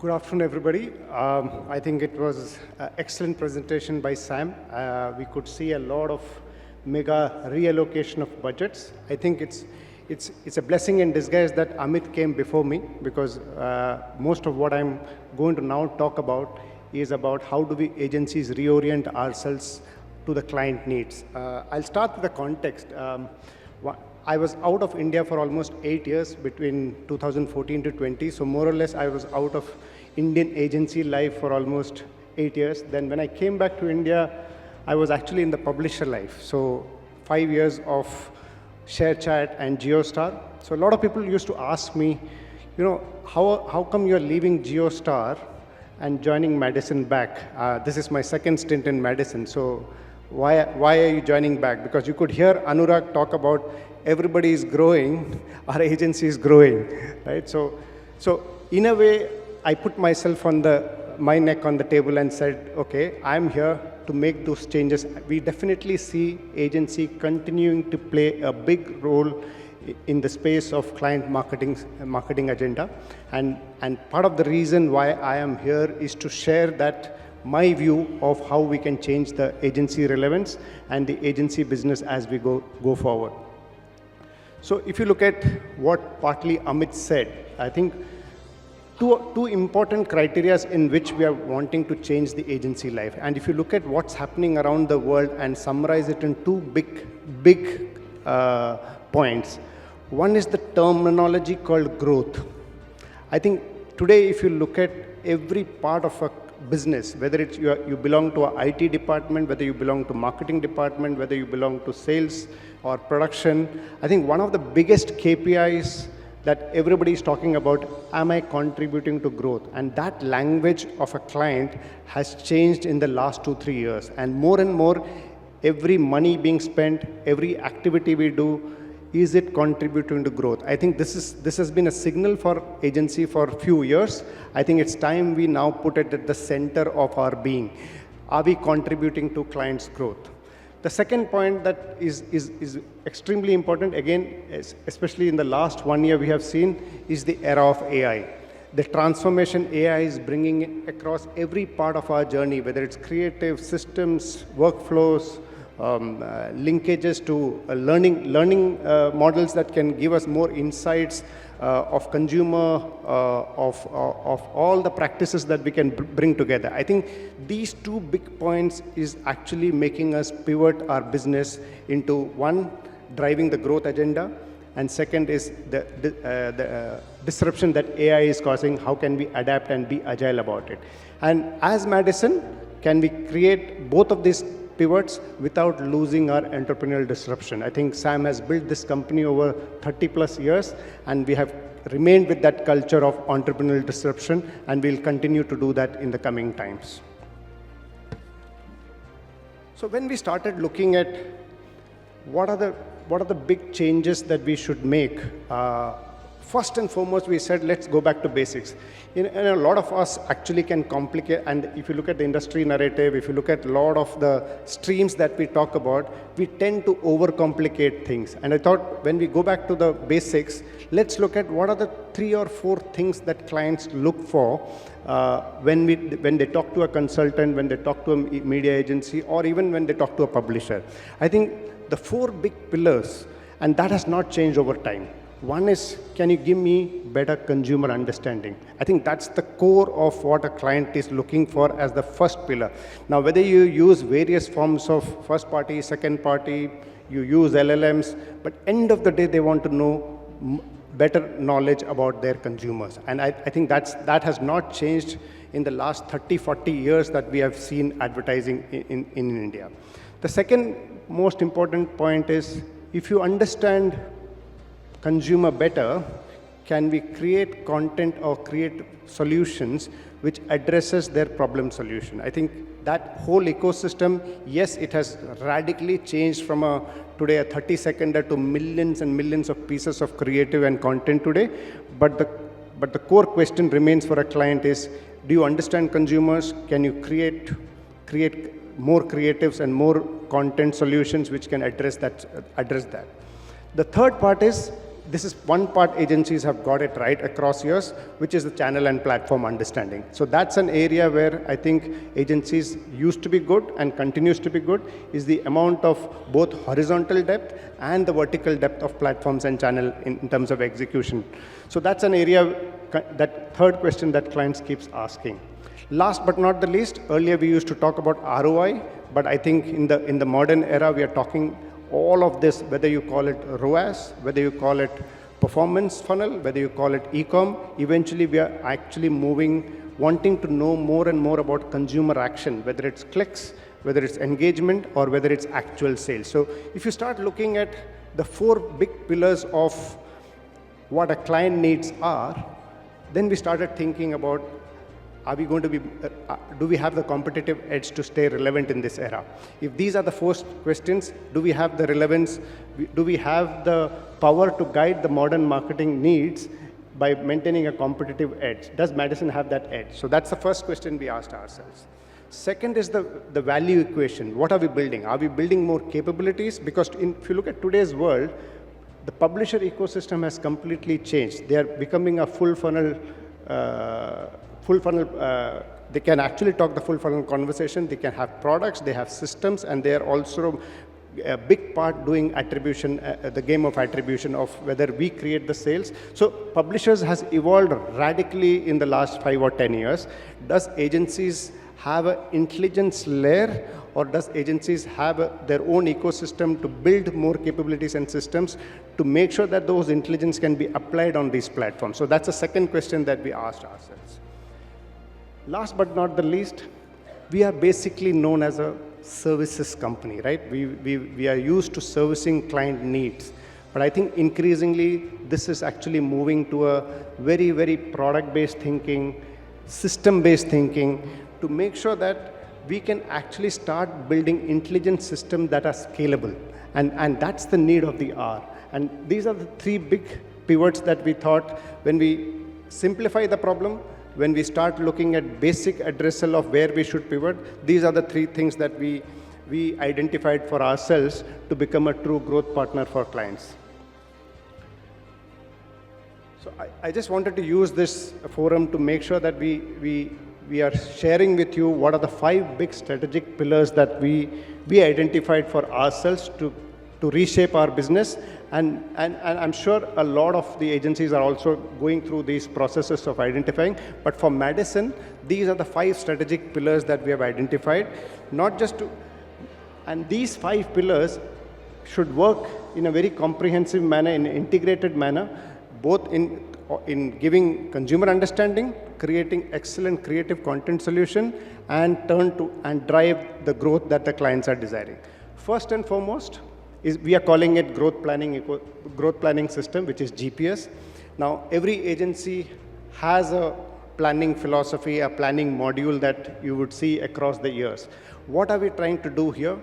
Good afternoon, everybody. I think it was an excellent presentation by Sam. We could see a lot of mega reallocation of budgets. I think it's a blessing in disguise that Amit came before me, because most of what I'm going to now talk about is about how do we agencies reorient ourselves to the client needs. I'll start with the context. I was out of India for almost 8 years between 2014 to 20. So more or less, I was out of Indian agency life for almost 8 years. Then when I came back to India, I was actually in the publisher life. So 5 years of ShareChat and JioStar. So a lot of people used to ask me, how come you're leaving JioStar and joining Madison back? This is my second stint in Madison. So why are you joining back? Because you could hear Anurag talk about everybody is growing, our agency is growing, right? So in a way, I put myself on my neck on the table and said, okay, I'm here to make those changes. We definitely see agency continuing to play a big role in the space of client marketing agenda. And part of the reason why I am here is to share that my view of how we can change the agency relevance and the agency business as we go forward. So if you look at what partly Amit said, I think two important criteria in which we are wanting to change the agency life. And if you look at what's happening around the world and summarize it in two big points, one is the terminology called growth. I think today, if you look at every part of a business, whether it's you belong to an IT department, whether you belong to marketing department, whether you belong to sales or production, I think one of the biggest KPIs that everybody is talking about, am I contributing to growth? And that language of a client has changed in the last 2-3 years. And more, every money being spent, every activity we do, is it contributing to growth? I think this has been a signal for agency for a few years. I think it's time we now put it at the center of our being. Are we contributing to clients' growth? The second point that is extremely important, again, especially in the last 1 year we have seen, is the era of AI. The transformation AI is bringing across every part of our journey, whether it's creative systems, workflows, linkages to learning models that can give us more insights of consumer, of all the practices that we can bring together. I think these two big points is actually making us pivot our business into one, driving the growth agenda, and second is the disruption that AI is causing. How can we adapt and be agile about it? And as Madison, can we create both of these pivots without losing our entrepreneurial disruption? I think Sam has built this company over 30 plus years, and we have remained with that culture of entrepreneurial disruption, and we'll continue to do that in the coming times. So when we started looking at what are the big changes that we should make, first and foremost, we said, let's go back to basics. And a lot of us actually can complicate, and if you look at the industry narrative, if you look at a lot of the streams that we talk about, we tend to overcomplicate things. And I thought when we go back to the basics, let's look at what are the 3 or 4 things that clients look for when they talk to a consultant, when they talk to a media agency, or even when they talk to a publisher. I think the 4 big pillars, and that has not changed over time. One is, can you give me better consumer understanding? I think that's the core of what a client is looking for as the first pillar. Now, whether you use various forms of first party, second party, you use LLMs, but end of the day, they want to know better knowledge about their consumers. And I think that has not changed in the last 30, 40 years that we have seen advertising in India. The second most important point is, if you understand consumer better, can we create content or create solutions which addresses their problem solution? I think that whole ecosystem, yes, it has radically changed from today a 30-seconder to millions and millions of pieces of creative and content today. But the core question remains for a client is, do you understand consumers? Can you create more creatives and more content solutions which can address that? The third part is, this is one part agencies have got it right across years, which is the channel and platform understanding. So that's an area where I think agencies used to be good and continues to be good, is the amount of both horizontal depth and the vertical depth of platforms and channel in terms of execution. So that's an area, that third question that clients keeps asking. Last but not the least, earlier we used to talk about ROI, but I think in the modern era, we are talking all of this, whether you call it ROAS, whether you call it performance funnel, whether you call it e-com, eventually we are actually wanting to know more and more about consumer action, whether it's clicks, whether it's engagement, or whether it's actual sales. So if you start looking at the 4 big pillars of what a client needs are, then we started thinking about, are we going to be, do we have the competitive edge to stay relevant in this era? If these are the 4 questions, do we have the relevance? Do we have the power to guide the modern marketing needs by maintaining a competitive edge? Does Madison have that edge? So that's the first question we asked ourselves. Second is the value equation. What are we building? Are we building more capabilities? Because if you look at today's world, the publisher ecosystem has completely changed. They are becoming a full funnel, they can actually talk the full funnel conversation, they can have products, they have systems, and they are also a big part doing attribution, the game of attribution of whether we create the sales. So publishers has evolved radically in the last 5 or 10 years. Does agencies have an intelligence layer, or does agencies have their own ecosystem to build more capabilities and systems to make sure that those intelligence can be applied on these platforms? So that's the second question that we asked ourselves. Last but not the least, we are basically known as a services company, right? We are used to servicing client needs. But I think increasingly, this is actually moving to a very, very product-based thinking, system-based thinking, to make sure that we can actually start building intelligent systems that are scalable. And that's the need of the hour. And these are the 3 big pivots that we thought when we simplify the problem, when we start looking at basic addressal of where we should pivot. These are the 3 things that we identified for ourselves to become a true growth partner for clients. So I just wanted to use this forum to make sure that we are sharing with you what are the 5 big strategic pillars that we identified for ourselves to reshape our business. And I'm sure a lot of the agencies are also going through these processes of identifying. But for Madison, these are the 5 strategic pillars that we have identified, not just to, and these 5 pillars should work in a very comprehensive manner, in an integrated manner, both in giving consumer understanding, creating excellent creative content solution, and drive the growth that the clients are desiring. First and foremost, we are calling it growth planning system, which is GPS. Now, every agency has a planning philosophy, a planning module that you would see across the years. What are we trying to do here?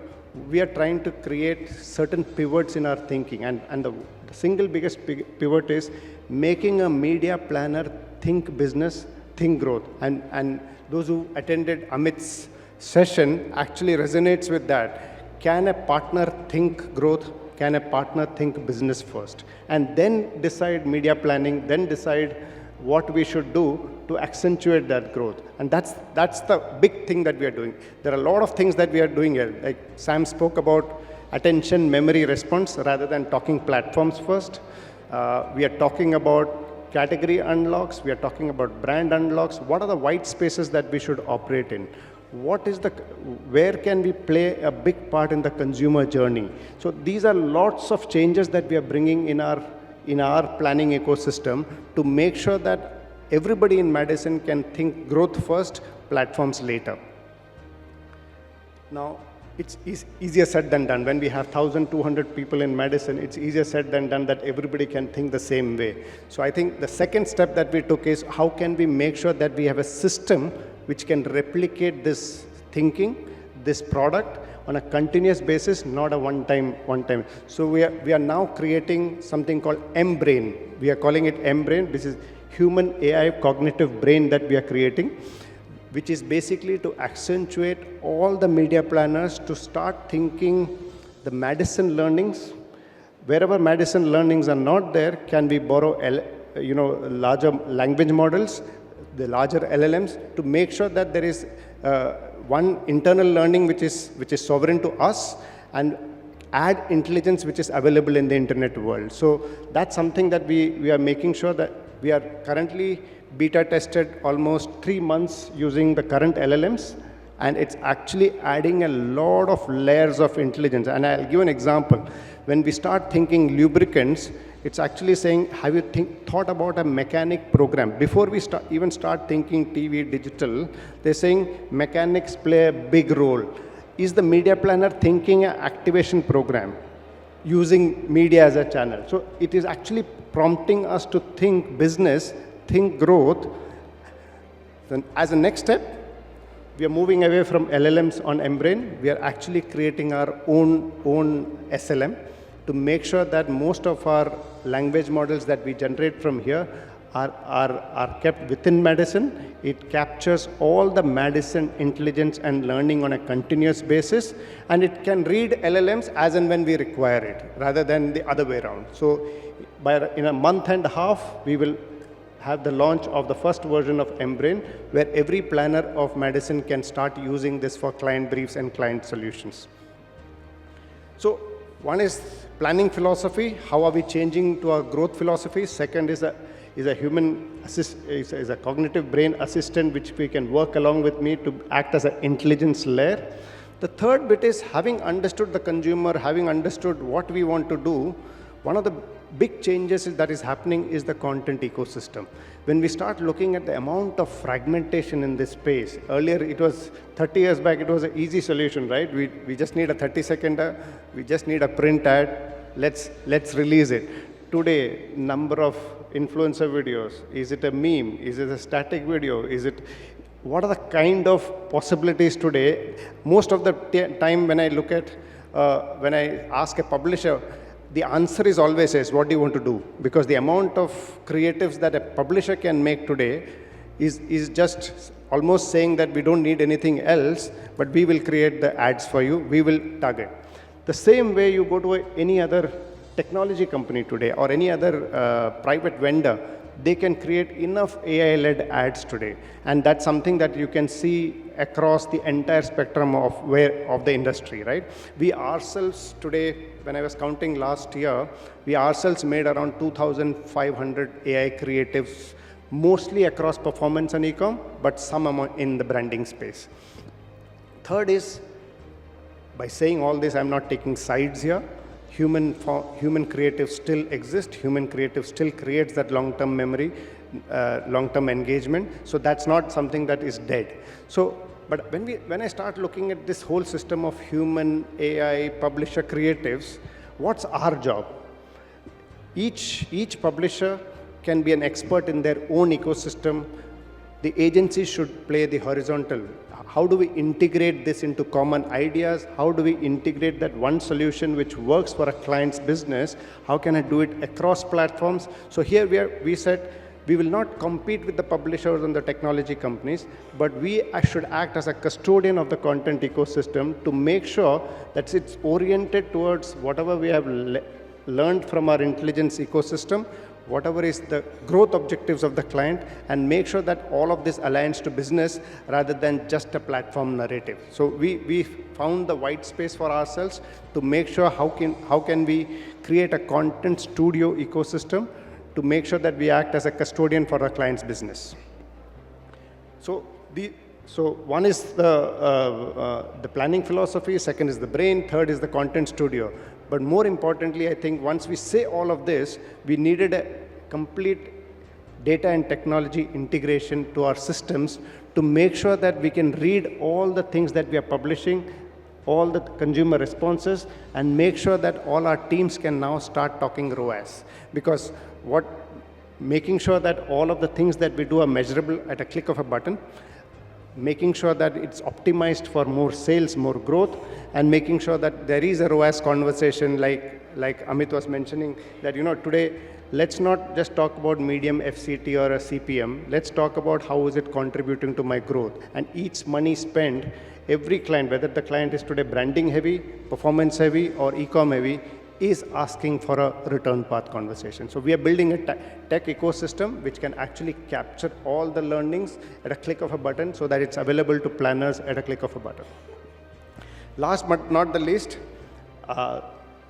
We are trying to create certain pivots in our thinking. And the single biggest pivot is making a media planner think business, think growth. And those who attended Amit's session actually resonates with that. Can a partner think growth? Can a partner think business first? And then decide media planning, then decide what we should do to accentuate that growth. And that's the big thing that we are doing. There are a lot of things that we are doing here. Like Sam spoke about attention, memory, response, rather than talking platforms first. We are talking about category unlocks. We are talking about brand unlocks. What are the white spaces that we should operate in? Where can we play a big part in the consumer journey? So these are lots of changes that we are bringing in our planning ecosystem to make sure that everybody in Madison can think growth first, platforms later. Now, it's easier said than done. When we have 1,200 people in Madison, it's easier said than done that everybody can think the same way. So I think the second step that we took is how can we make sure that we have a system which can replicate this thinking, this product on a continuous basis, not a one-time. So we are now creating something called M-Brain. We are calling it M-Brain. This is human AI cognitive brain that we are creating, which is basically to accentuate all the media planners to start thinking the Madison learnings, Wherever Madison learnings are not there, can we borrow larger language models, the larger LLMs, to make sure that there is one internal learning which is sovereign to us, and add intelligence which is available in the internet world. So that's something that we are making sure that we are currently beta tested almost 3 months using the current LLMs, and it's actually adding a lot of layers of intelligence. And I'll give an example. When we start thinking lubricants, it's actually saying, have you thought about a mechanic program? Before we even start thinking TV, digital, they're saying mechanics play a big role. Is the media planner thinking an activation program using media as a channel? So it is actually prompting us to think business, think growth. Then as a next step, we are moving away from LLMs on mBrain. We are actually creating our own SLM to make sure that most of our language models that we generate from here are kept within Madison. It captures all the Madison intelligence and learning on a continuous basis, and it can read LLMs as and when we require it, rather than the other way around. So in a month and a half, we will have the launch of the first version of mBrain, where every planner of Madison can start using this for client briefs and client solutions. So one is planning philosophy. How are we changing to our growth philosophy? Second is a human is a cognitive brain assistant which we can work along with me to act as an intelligence layer. The third bit is having understood the consumer, having understood what we want to do. One of the big changes that is happening is the content ecosystem. When we start looking at the amount of fragmentation in this space, earlier it was 30 years back, it was an easy solution, right? We just need a 30-seconder, we just need a print ad, let's release it. Today, number of influencer videos, is it a meme? Is it a static video? What are the kind of possibilities today? Most of the time when I look at, when I ask a publisher, the answer is always yes, what do you want to do? Because the amount of creatives that a publisher can make today is just almost saying that we don't need anything else, but we will create the ads for you, we will target. The same way you go to any other technology company today or any other private vendor, they can create enough AI-led ads today. And that's something that you can see across the entire spectrum of the industry, right? We ourselves today, when I was counting last year, we ourselves made around 2,500 AI creatives, mostly across performance and e-com, but some amount in the branding space. Third is, by saying all this, I'm not taking sides here. Human creative still exists. Human creative still creates that long-term memory, long-term engagement. So that's not something that is dead. So, but when I start looking at this whole system of human, AI, publisher creatives, what's our job? Each publisher can be an expert in their own ecosystem. The agency should play the horizontal. How do we integrate this into common ideas? How do we integrate that one solution which works for a client's business? How can I do it across platforms? So here we said we will not compete with the publishers and the technology companies, but we should act as a custodian of the content ecosystem to make sure that it's oriented towards whatever we have learned from our intelligence ecosystem, whatever is the growth objectives of the client, and make sure that all of this aligns to business rather than just a platform narrative. So we found the white space for ourselves to make sure how can we create a content studio ecosystem to make sure that we act as a custodian for our client's business. So one is the planning philosophy, second is the brain, third is the content studio. But more importantly, I think once we say all of this, we needed a complete data and technology integration to our systems to make sure that we can read all the things that we are publishing, all the consumer responses, and make sure that all our teams can now start talking ROAS. Because making sure that all of the things that we do are measurable at a click of a button, making sure that it's optimized for more sales, more growth, and making sure that there is a ROAS conversation like Amit was mentioning, that today, let's not just talk about medium FCT or a CPM. Let's talk about how is it contributing to my growth. And each money spent, every client, whether the client is today branding heavy, performance heavy, or e-com heavy, is asking for a return path conversation. So we are building a tech ecosystem which can actually capture all the learnings at a click of a button so that it's available to planners at a click of a button. Last but not the least,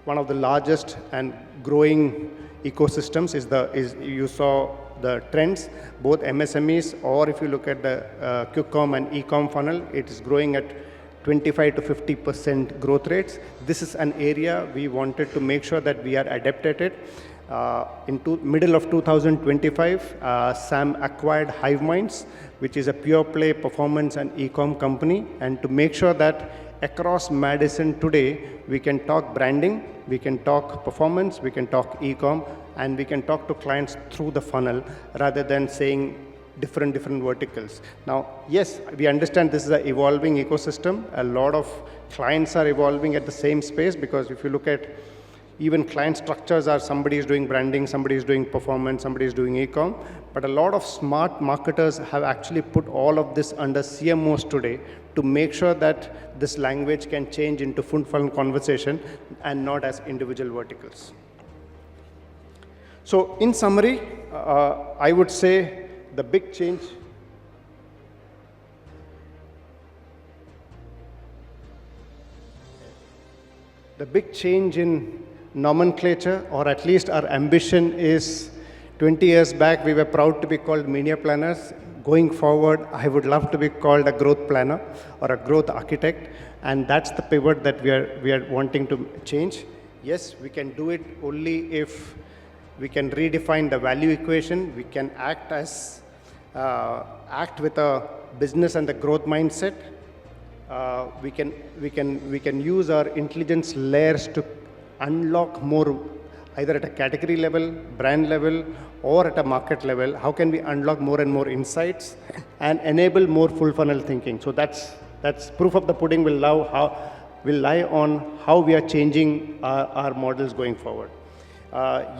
one of the largest and growing ecosystems is you saw the trends, both MSMEs, or if you look at the quick com and e-com funnel, it is growing at 25 to 50% growth rates. This is an area we wanted to make sure that we are adept at it. Middle of 2025, Sam acquired HiveMinds, which is a pure play performance and e-com company. And to make sure that across Madison today, we can talk branding, we can talk performance, we can talk e-com, and we can talk to clients through the funnel rather than saying different verticals. Now, yes, we understand this is an evolving ecosystem. A lot of clients are evolving at the same space, because if you look at even client structures, are somebody is doing branding, somebody is doing performance, somebody is doing e-com. But a lot of smart marketers have actually put all of this under CMOs today to make sure that this language can change into full funnel conversation and not as individual verticals. So in summary, I would say the big change in nomenclature, or at least our ambition, is 20 years back we were proud to be called media planners. Going forward, I would love to be called a growth planner or a growth architect, and that's the pivot that we are wanting to change. Yes, we can do it only if we can redefine the value equation. We can act with a business and the growth mindset. We can use our intelligence layers to unlock more, either at a category level, brand level, or at a market level. How can we unlock more and more insights and enable more full funnel thinking? So that's proof of the pudding will lie on how we are changing our models going forward.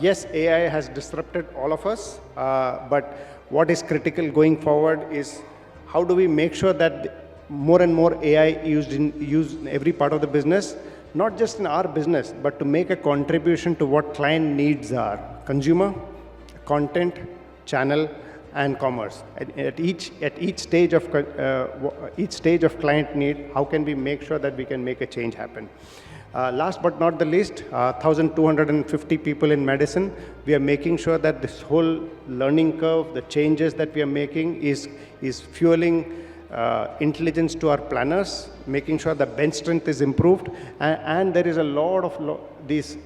Yes, AI has disrupted all of us, but what is critical going forward is how do we make sure that more and more AI used in every part of the business, not just in our business, but to make a contribution to what client needs are: consumer, content, channel, and commerce. At each stage of client need, how can we make sure that we can make a change happen? Last but not the least, 1,250 people in Madison. We are making sure that this whole learning curve, the changes that we are making, is fueling intelligence to our planners, making sure the bench strength is improved, and there is a lot of these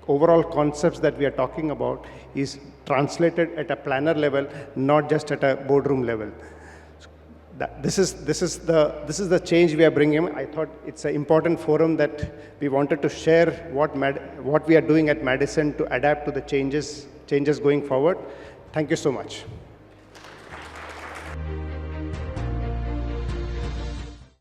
overall concepts that we are talking about is translated at a planner level, not just at a boardroom level. This is the change we are bringing. I thought it's an important forum that we wanted to share what we are doing at Madison to adapt to the changes going forward. Thank you so much.